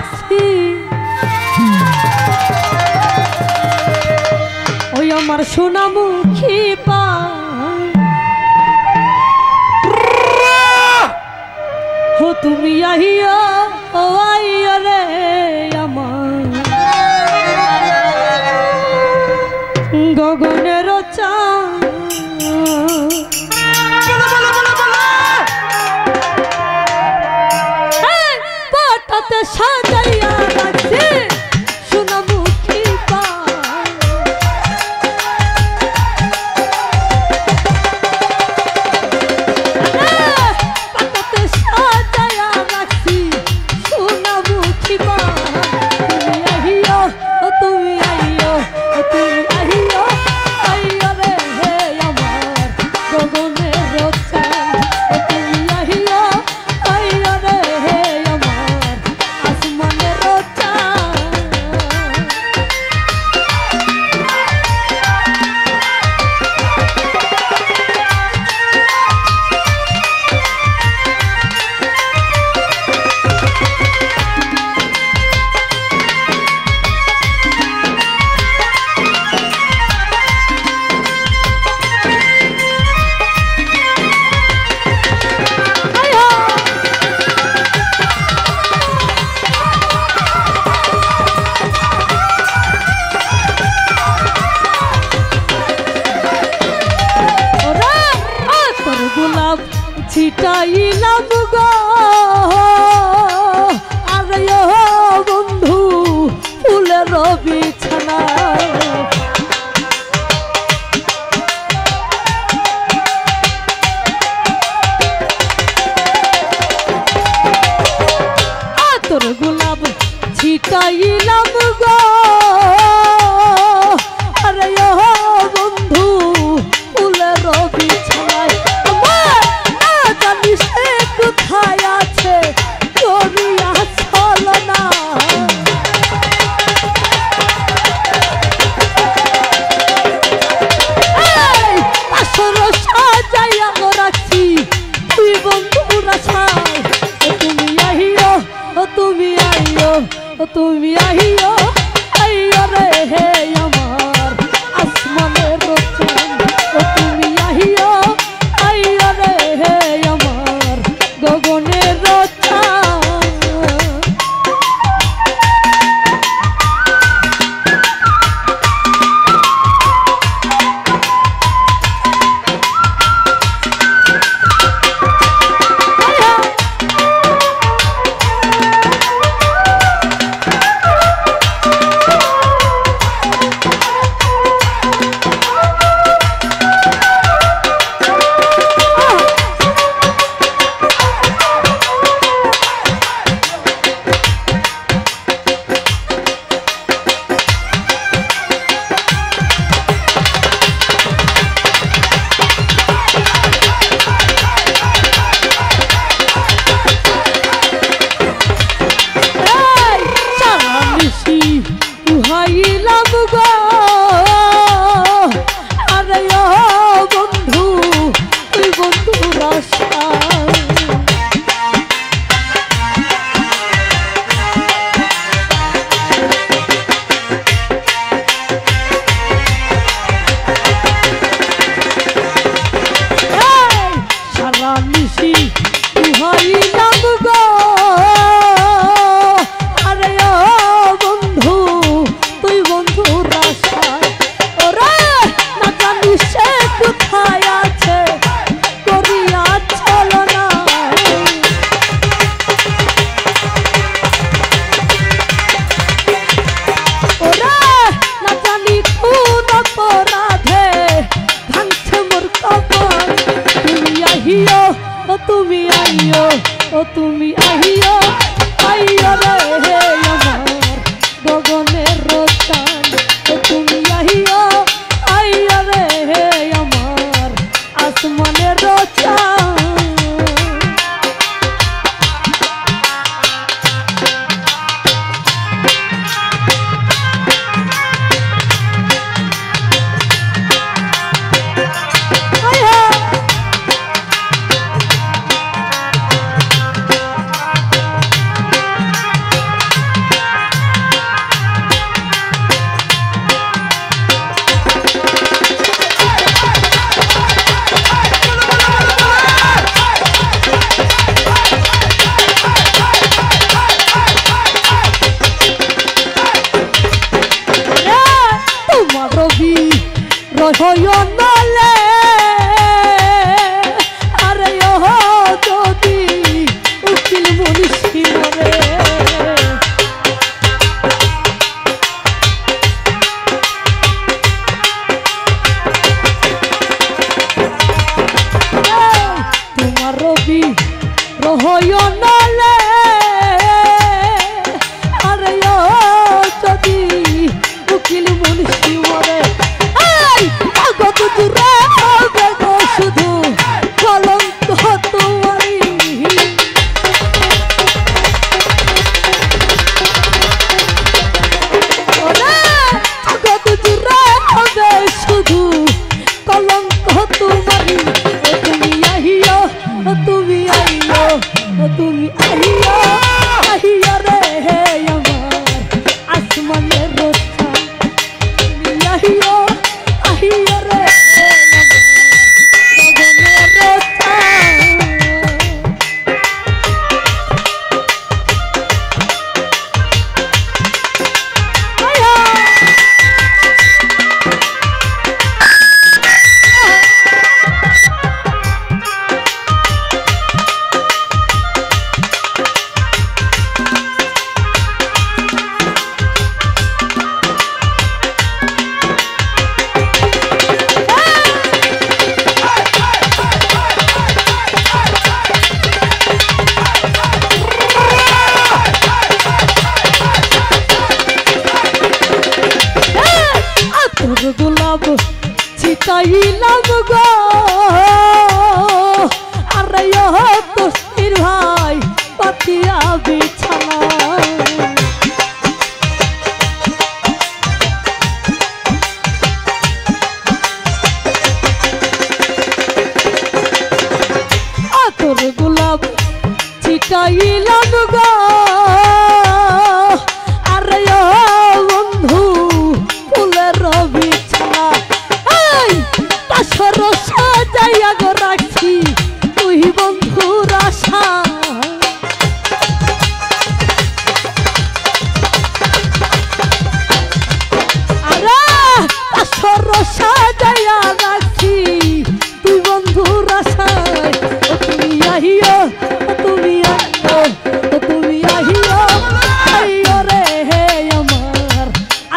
রাখছি ওই আমার সোনামুখী পা হো তুমি আহিয়া ও আইয়া রে আমার গগনের চাঁদ পাটাতে সাজাইয়া রাখছি সোনামুখী পা পাটাতে সাজাইয়া রাখছি সোনামুখী পা তুমি আহিও ও তুমি আহিও ও তুমি আহিও আইয়া রে হে আমার গগনের চাঁদ ও তুমি আহিও আইয়া রে হে আমার আসমানের চাঁদ গোলাপ ছিটাইলাম গো আরে ও বন্ধু ফুলের বিছানা তোর গোলাপ ছিটাইলাম গো আরে ও বন্ধু ফুলের বিছানায় জানিস কোথায় আছে করিয়া ছলনা আসর সাজাইয়া রাখছি তুই বন্ধুরা ছাই তুমি আহিও ও তুমি আইও ও তুমি আহিও আইও রে হে আমার আসমানের চাঁদ ও তুমি আহিও আইও রে হে আমার গগনের চাঁদ রহয় নলে আরে ও যদি উকিল মুনিশি মরে তোমার রবি রহয় নলে আরে ও যদি উকিল মুনিশি মরে কত দূরে হবে গো শুধু কলঙ্ক তোমারি কত দূরে হবে শুধু কলঙ্ক তোমারি তুমি আহিও তুমি আইও তুমি আহিও আহিও রে আমার আসমানের রোচা তুমি আহিও আহিও রে গোলাপ চিতাইলাম গো আরে ও তসির ভাই পাতিয়া বিছানা তোর গোলাপ চিতাইলাম গো আরে ও বন্ধু ফুলের বিছানা পাশর সাজাইয়া গো রাখছি তুই বন্ধুর আশা আরে পাশর সাজাইয়া রাখছি তুই বন্ধুর আশা তুমি আহিও তুমি আহিও তুমি আহিও আইও রে আমার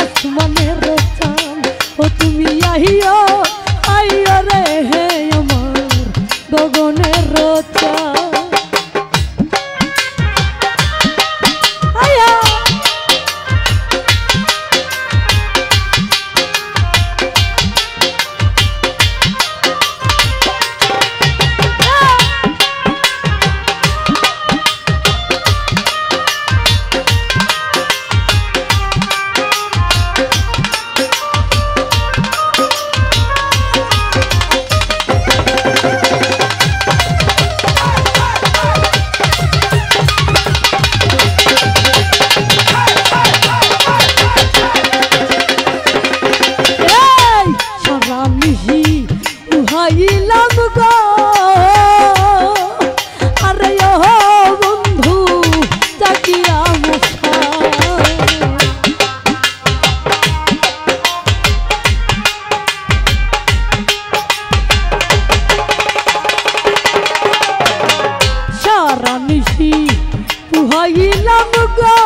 আসমানের চাঁদ ও তুমি আহিও আইও রে আমার গগনের চাঁদ আয়া উহাইলাম গো আরে ও বন্ধু জাকিয়া মশা সারা নিশি উহাইলাম গো